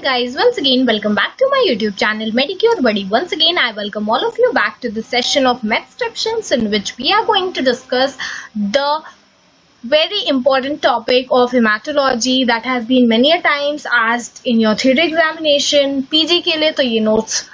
guys, once again welcome back to my YouTube channel Medicure Buddy. Once again I welcome all of you back to the session of Mathstraptions in which we are going to discuss the very important topic of hematology that has been many a times asked in your theory examination. PG के लिए तो ये notes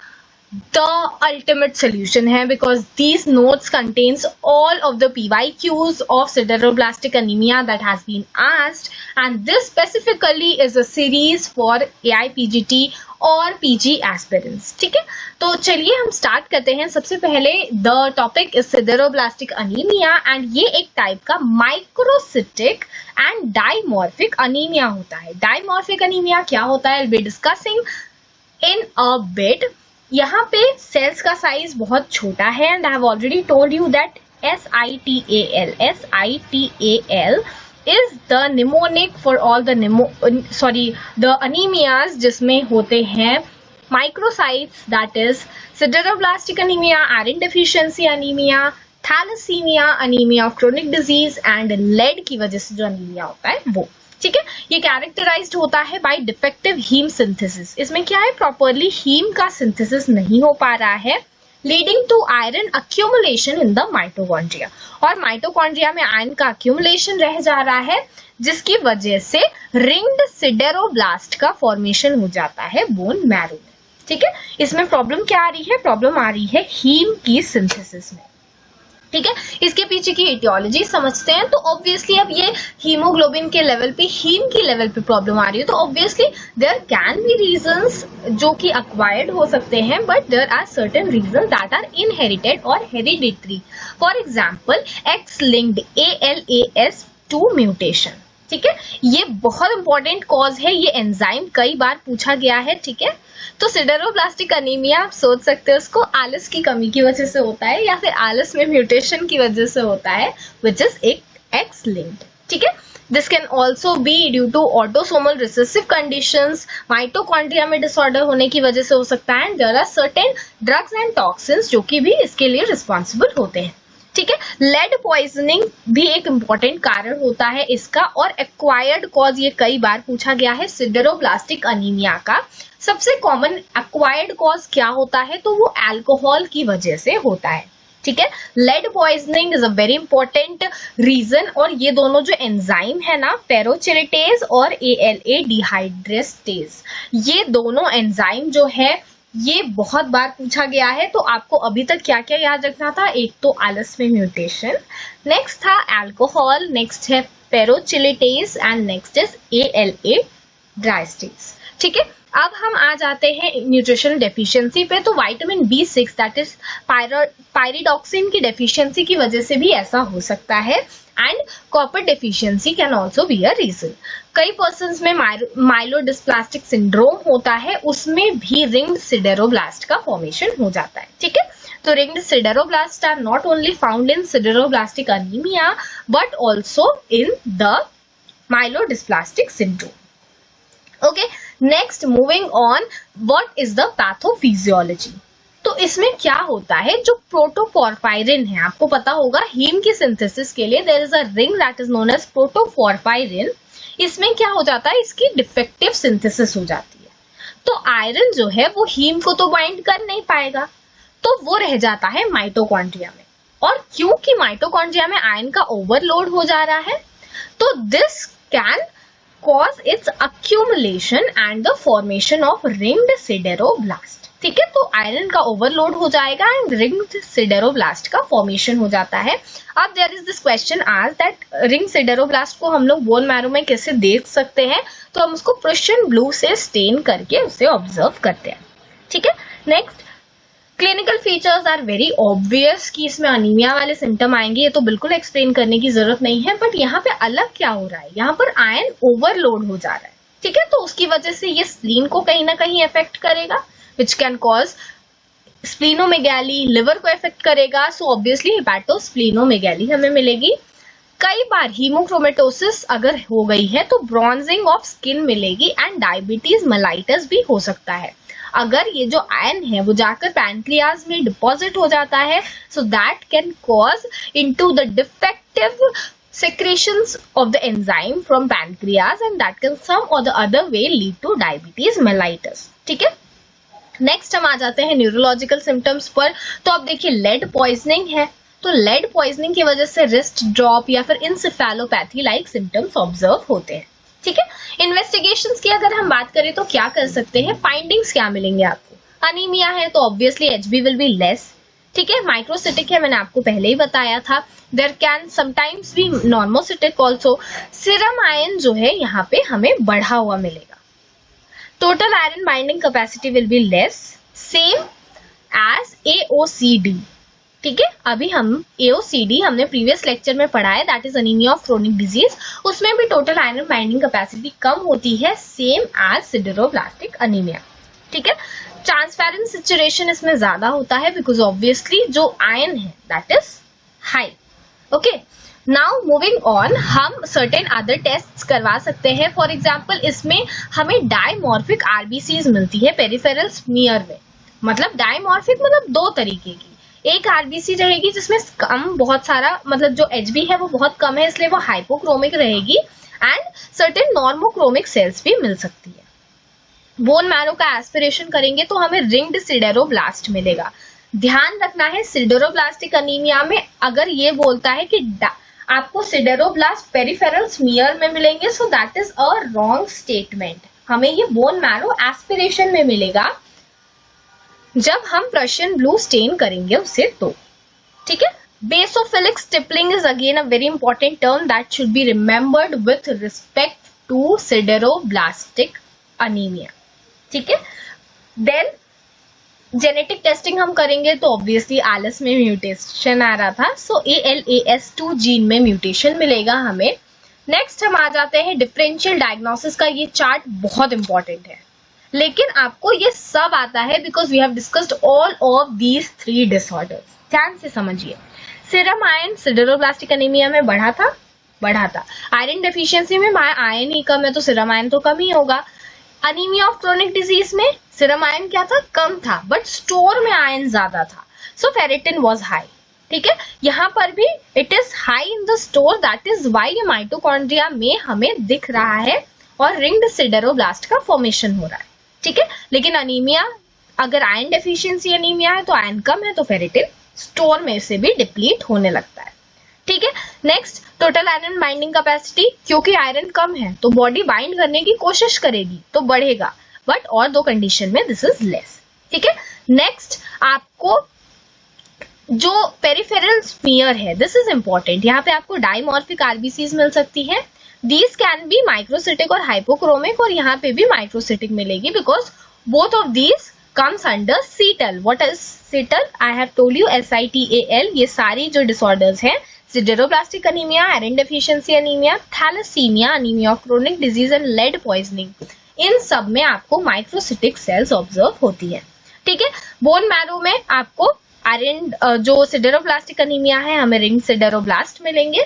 the ultimate solution है because these notes contains all of the PYQs of sideroblastic anemia that has been asked, and this specifically is a series for AIPGT और PG aspirants. ठीक है, तो चलिए हम स्टार्ट करते हैं. सबसे पहले the topic is sideroblastic anaemia and ये एक टाइप का माइक्रोसिटिक एंड डाइमॉर्फिक अनीमिया होता है. डाइमॉर्फिक अनीमिया क्या होता है, will be discussing in a bit. यहाँ पे सेल्स का साइज बहुत छोटा है and I have already told you that SITAL is the mnemonic for all the the anemias जिसमें होते हैं microcytes, that is sideroblastic anemia, iron deficiency anemia, thalassemia, anemia of chronic disease and lead की वजह से जो anaemia होता है वो. ठीक है, ये कैरेक्टराइज्ड होता है बाय डिफेक्टिव हीम सिंथेसिस. इसमें क्या है, प्रॉपरली हीम का सिंथेसिस नहीं हो पा रहा है, leading to iron accumulation in the mitochondria. और माइटोकॉन्ड्रिया में आयरन का अक्यूमुलेशन रह जा रहा है जिसकी वजह से रिंग्ड सिडेरोब्लास्ट का फॉर्मेशन हो जाता है बोन मैरो में. ठीक है, इसमें प्रॉब्लम क्या आ रही है, प्रॉब्लम आ रही है हीम की सिंथेसिस में. ठीक है, इसके पीछे की इटियोलॉजी समझते हैं. तो ऑब्वियसली अब ये हीमोग्लोबिन के लेवल पे, हीम की लेवल पे प्रॉब्लम आ रही है, तो obviously there can be reasons जो कि अक्वायर्ड हो सकते हैं, but there are certain reasons that are inherited और hereditary. For example X linked ALAS2 mutation. ठीक है, ये बहुत इंपॉर्टेंट कॉज है, ये एंजाइम कई बार पूछा गया है. ठीक है, तो सिडेरोब्लास्टिक अनीमिया आप सोच सकते हो उसको आलस की कमी की वजह से होता है या फिर आलस में म्यूटेशन की वजह से होता है, विच इज एक्स लिंक्ड. ठीक है, this can also be due to autosomal recessive conditions, mitochondria में डिसऑर्डर होने की वजह से हो सकता है, and there are certain drugs and toxins जो कि भी इसके लिए रिस्पॉन्सिबल होते हैं. ठीक है, लेड पॉइजनिंग भी एक इंपॉर्टेंट कारण होता है इसका, और एक्वायर्ड कॉज ये कई बार पूछा गया है सिडेरोब्लास्टिक अनीमिया का. सबसे कॉमन एक्वायर्ड कॉज क्या होता है, तो वो अल्कोहल की वजह से होता है. ठीक है, lead poisoning is a very important reason, और ये दोनों जो एंजाइम है ना, पेरोचिरेटेज और ALA डिहाइड्रेस्टेज, ये दोनों एंजाइम जो है ये बहुत बार पूछा गया है. तो आपको अभी तक क्या क्या याद रखना था, एक तो आलस में म्यूटेशन, नेक्स्ट था अल्कोहल, नेक्स्ट है ferrochelatase and next is ALA dehydratase. ठीक है, अब हम आ जाते हैं न्यूट्रिशनल डेफिशिएंसी पे. तो vitamin B6 that is pyridoxine की डेफिशिएंसी की वजह से भी ऐसा हो सकता है, and copper deficiency can also be a reason. कई पर्संस में माइलोडिस्प्लास्टिक सिंड्रोम होता है, उसमें भी रिंग्ड सिडेरोब्लास्ट का फॉर्मेशन हो जाता है. ठीक है, तो ringed sideroblast are not only found in sideroblastic anaemia but also in the myelodysplastic syndrome. Okay, next moving on, what is the pathophysiology. तो इसमें क्या होता है, जो प्रोटोपोर्फायरिन है, आपको पता होगा हीम की सिंथेसिस के लिए there is a ring that is known as protoporphyrin. इसमें क्या हो जाता है, इसकी डिफेक्टिव सिंथेसिस हो जाती है. तो आयरन जो है वो हीम को तो बाइंड कर नहीं पाएगा, तो वो रह जाता है माइटोकॉन्ड्रिया में. और क्योंकि माइटोकॉन्ड्रिया में आयरन का ओवरलोड हो जा रहा है, तो this can cause its accumulation and the formation of ringed sideroblast. ठीक है, तो आयरन का ओवरलोड हो जाएगा एंड रिंग्ड सिडेरोब्लास्ट का फॉर्मेशन हो जाता है. अब देयर इज दिस क्वेश्चन आज दैट रिंग सिडेरोब्लास्ट को हम लोग बोन मैरो में कैसे देख सकते हैं, तो हम उसको प्रुशियन ब्लू से स्टेन करके उसे ऑब्जर्व करते हैं. ठीक है, next clinical features are very obvious कि इसमें अनीमिया वाले सिम्टम आएंगे, ये तो बिल्कुल एक्सप्लेन करने की जरूरत नहीं है. बट यहाँ पे अलग क्या हो रहा है, यहाँ पर आयरन ओवरलोड हो जा रहा है. ठीक है, तो उसकी वजह से ये स्प्लीन को कहीं ना कहीं इफेक्ट करेगा, which can cause splenomegaly, liver को इफेक्ट करेगा. सो ऑब्वियसली हेपेटोस्प्लीनोमेगाली हमें मिलेगी. कई बार हीमोक्रोमेटोसिस अगर हो गई है तो ब्रॉन्जिंग ऑफ स्किन मिलेगी, एंड डायबिटीज मेलाइटस भी हो सकता है. अगर ये जो आयरन है वो जाकर पैनक्रियाज में डिपॉजिट हो जाता है, so that can cause into the defective secretions of the enzyme from pancreas and that can some or the other way lead to diabetes mellitus. ठीक है, नेक्स्ट हम आ जाते हैं न्यूरोलॉजिकल सिम्टम्स पर. तो अब देखिए लेड पॉइजनिंग है, तो लेड पॉइजनिंग की वजह से रिस्ट ड्रॉप या फिर इंसेफेलोपैथी लाइक सिम्टम्स ऑब्जर्व होते हैं. ठीक है, इन्वेस्टिगेशंस की अगर हम बात करें तो क्या कर सकते हैं, फाइंडिंग्स क्या मिलेंगे आपको. अनीमिया है तो obviously HB will be less. ठीक है, माइक्रोसिटिक है, मैंने आपको पहले ही बताया था. There can sometimes be normocytic also. Serum iron जो है यहाँ पे हमें बढ़ा हुआ मिलेगा. Total iron binding capacity will be less, same as AOCD. ठीक है, अभी हम AOCD हमने प्रीवियस लेक्चर में पढ़ा है, that is anaemia of chronic disease. उसमें भी टोटल आयरन बाइंडिंग कैपेसिटी कम होती है, सेम एज सिडेरोब्लास्टिक अनीमिया. ठीक है, ट्रांसपेरेंट सैचुरेशन इसमें ज्यादा होता है बिकॉज ऑब्वियसली जो आयन है that is high. Okay, now moving on, हम सर्टेन अदर टेस्ट्स करवा सकते हैं. फॉर एग्जांपल इसमें हमें डायमॉर्फिक आरबीसीज मिलती है पेरिफेरल स्मीयर में. मतलब डायमॉर्फिक मतलब दो तरीके की, एक आरबीसी रहेगी जिसमें कम बहुत सारा, मतलब जो एचबी है वो बहुत कम है इसलिए वो हाइपोक्रोमिक रहेगी, एंड सर्टेन नॉर्मोक्रोमिक सेल्स भी मिल सकती है. बोन मैरो का एस्पिरेशन करेंगे तो हमें रिंग्ड सिडेरोब्लास्ट मिलेगा. ध्यान रखना है सिडेरोब्लास्टिक अनीमिया में अगर ये बोलता है कि आपको सिडेरोब्लास्ट पेरिफेरल स्मीयर में मिलेंगे, so that is a wrong statement. हमें ये बोन मैरो एस्पिरेशन में मिलेगा जब हम प्रशियन ब्लू स्टेन करेंगे उसे तो. ठीक है, basophilic stippling is again a very important term that should be remembered with respect to sideroblastic anaemia. ठीक है, देन जेनेटिक टेस्टिंग हम करेंगे तो ऑब्वियसली एलिस में म्यूटेशन आ रहा था, सो ALAS2 जीन में म्यूटेशन मिलेगा हमें. नेक्स्ट हम आ जाते हैं डिफरेंशियल डायग्नोसिस का. ये चार्ट बहुत इंपॉर्टेंट है लेकिन आपको ये सब आता है because we have discussed all of these 3 disorders. ध्यान से समझिए. सीरम आयन सिडेरोब्लास्टिक अनीमिया में बढ़ा था. आयरन डेफिशिएंसी में आयन ही कम है तो सीरम आयन तो कम ही होगा. अनीमिया ऑफ क्रोनिक डिजीज में सीरम आयन क्या था, कम था, बट स्टोर में आयन ज्यादा था, सो फेरेटिन वाज हाई. ठीक है, यहाँ पर भी it is high in the store, that is why ये माइटोकॉन्ड्रिया में हमें दिख रहा है और रिंग्ड सिडेरोब्लास्ट का फॉर्मेशन हो रहा है. ठीक है, लेकिन अनीमिया अगर आयरन डेफिशिएंसी अनीमिया है तो आयरन कम है तो फेरेटिन स्टोर में से भी डिप्लीट होने लगता है. ठीक है, next total iron binding capacity, क्योंकि आयरन कम है तो बॉडी बाइंड करने की कोशिश करेगी तो बढ़ेगा, बट और दो कंडीशन में दिस इज लेस. ठीक है, नेक्स्ट आपको जो पेरिफेरल स्मीयर है दिस इज इंपॉर्टेंट. यहाँ पे आपको डायमॉर्फिक आरबीसीज मिल सकती है. These can be microcytic और hypochromic और यहाँ पे भी microcytic मिलेगी because both of these comes under CTAL. What is CTAL? I have told you SITAL. ये सारी जो disorders हैं sideroblastic anemia, iron deficiency anemia, thalassemia, anemia of chronic disease and lead poisoning. इन सब में आपको microcytic cells observe होती है. ठीक है, बोन मैरो में आपको आयरन जो सिडेरोब्लास्टिक अनीमिया है हमें रिंग सिडेरोब्लास्ट मिलेंगे.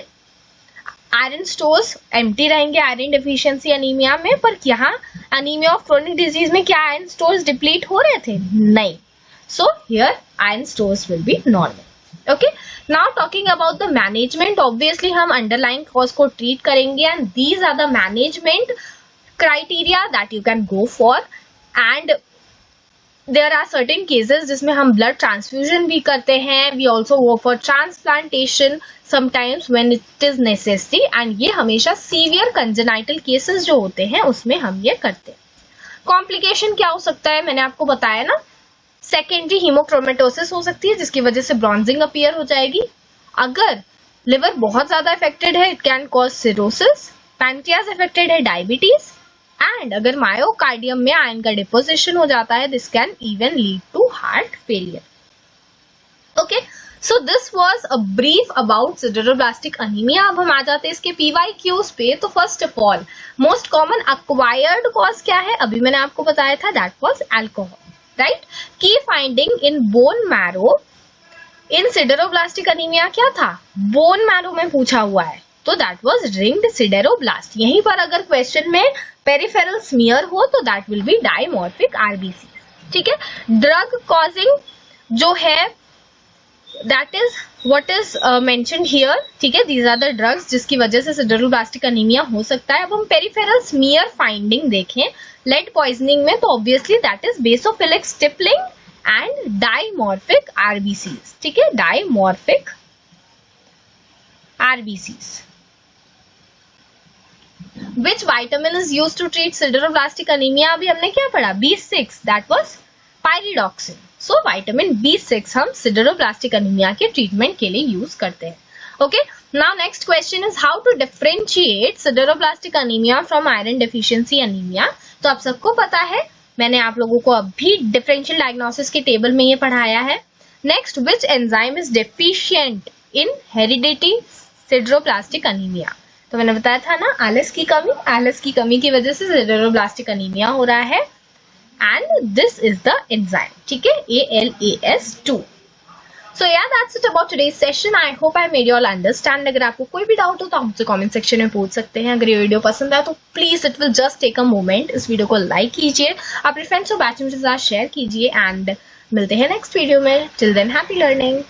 आयरन स्टोर्स एम्प्टी रहेंगे आयरन डेफिशिएंसी अनीमिया में, पर यहाँ अनीमिया ऑफ क्रोनिक डिजीज में क्या आयरन स्टोर्स डिप्लीट हो रहे थे, नहीं. So here iron stores will be normal. Okay, now talking about the management, obviously हम अंडरलाइन कॉज को ट्रीट करेंगे and these are the management criteria that you can go for. And there are certain cases जिसमें हम blood transfusion भी करते हैं. We also go for transplantation sometimes when it is necessary, and ये हमेशा severe congenital cases जो होते हैं उसमें हम ये करते हैं. कॉम्प्लिकेशन क्या हो सकता है, मैंने आपको बताया ना, सेकेंडरी हीमोक्रोमेटोसिस हो सकती है जिसकी वजह से ब्रॉन्जिंग अपीयर हो जाएगी. अगर लिवर बहुत ज्यादा अफेक्टेड है it can cause cirrhosis. Pancreas affected है डायबिटीज. एंड अगर मायोकार्डियम में आयरन का डिपोजिशन हो जाता है this can even lead to heart failure. Okay, so this was a brief about sideroblastic anaemia. अब हम आ जाते हैं इसके PYQs पे. तो first of all most common acquired cause क्या है, अभी मैंने आपको बताया था, दैट वॉज अल्कोहल. राइट, की finding in bone marrow in sideroblastic anaemia क्या था, बोन मैरो में पूछा हुआ है तो दैट वॉज रिंग्ड सिडेरोब्लास्ट. यहीं पर अगर क्वेश्चन में पेरिफेरल स्मीयर हो तो that will be dimorphic RBC. ठीक है, ड्रग कॉजिंग जो है that is what is mentioned here, ठीक है। दीज आर द ड्रग्स जिसकी वजह से सिडरोब्लास्टिक अनीमिया हो सकता है। अब हम पेरिफेरल स्मीयर फाइंडिंग देखें लेड पॉइजनिंग में, तो obviously that is basophilic stippling and dimorphic RBCs, ठीक है, dimorphic RBCs. Which vitamin is used to treat sideroblastic anemia? अभी हमने क्या पढ़ा, B6, that was pyridoxine. So vitamin B6 हम sideroblastic anemia के ट्रीटमेंट के लिए यूज करते हैं। Okay, now next question is how to differentiate sideroblastic anemia from iron deficiency anemia. तो आप सबको पता है, मैंने आप लोगों को अभी डिफरेंशियल डायग्नोसिस के टेबल में ये पढ़ाया है। Next, which enzyme is deficient in hereditary sideroblastic anemia? तो मैंने बताया था ना, ALAS की कमी की वजह से सिडरोब्लास्टिक अनीमिया हो रहा है, and this is the enzyme, ठीक है, ALAS2। सो या that's it about today's session. I hope I made you all understand. अगर आपको कोई भी डाउट हो तो आप मुझसे कमेंट सेक्शन में पूछ सकते हैं। अगर ये वीडियो पसंद आए तो please it will just take a moment, इस वीडियो को लाइक कीजिए, अपने फ्रेंड्स और बैचमेट्स के साथ शेयर कीजिए, एंड मिलते हैं नेक्स्ट वीडियो में। Till than happy learning.